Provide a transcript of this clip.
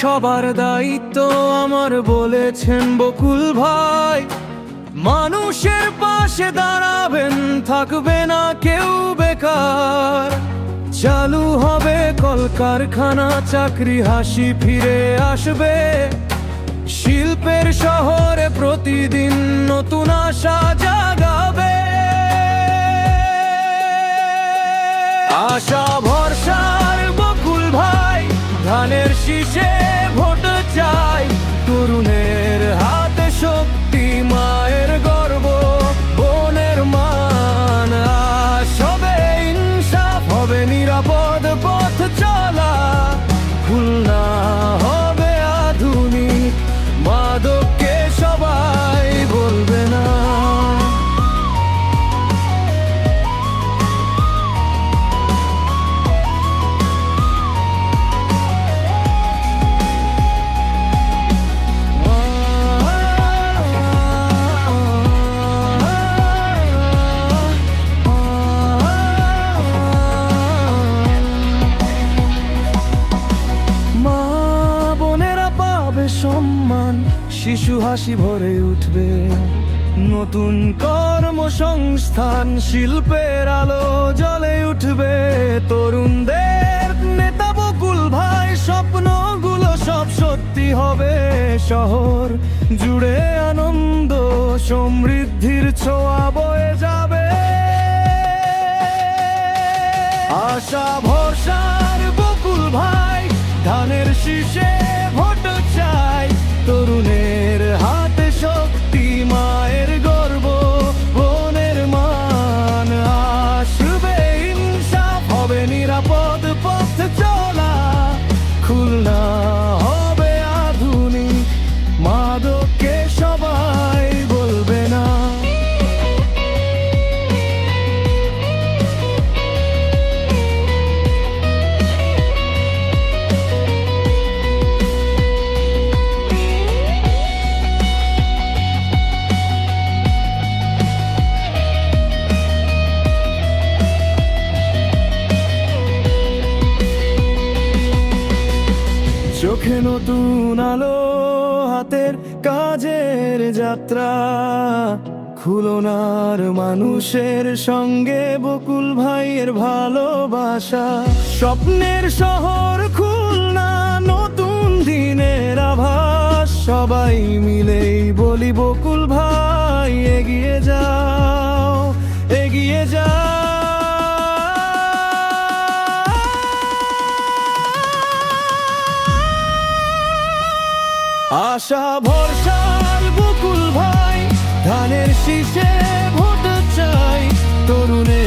সবার দায়িত্ব আমার বলেছেন বকুল ভাই। মানুষের পাশে দাঁড়াবেন, থাকবে না কেউ বেকার। চালু হবে কলকারখানা, চাকরি হাসি ফিরে আসবে। শিল্পের শহরে প্রতিদিন নতুন আশা জাগাবে। আশা ভরসার বকুল ভাই, ধানের শীষে ভোট চাই। তরুণের হাতে শক্তি, মায়ের গর্ব, বোনের মান। আসবে ইনসাফ, হবে নিরাপদ পথ চলা। খুলনা হবে আধুনিক, মাদককে সবাই বলবে না। সম্মান, শিশু হাসি ভরে উঠবে। নতুন কর্মসংস্থান, শিল্পের আলো জ্বলে উঠবে। তরুণদের নেতা বকুল ভাই, স্বপ্নগুলো সব সত্যি হবে। শহর জুড়ে আনন্দ, সমৃদ্ধির ছোঁয়া বয়ে যাবে। আশা ভরসার বকুল ভাই, ধানের শীষে ভোট চাই। তরুণের হাতে শক্তি, মায়ের গর্ব, বোনের মান। আসবে ইনসাফ, হবে নিরাপদ পথ চলা। খুলনা হবে আধুনিক, মাদককে সবাই বলবে না। চোখে নতুন আলো, হাতের কাজের যাত্রা। খুলনার মানুষের সঙ্গে বকুল ভাইয়ের ভালোবাসা। স্বপ্নের শহর খুলনা, নতুন দিনের আভাস। সবাই মিলেই বলি বকুল ভাই, এগিয়ে যাও, এগিয়ে যাও। আশা ভরসার বকুল ভাই, ধানের শীষে ভোট চাই। তরুণের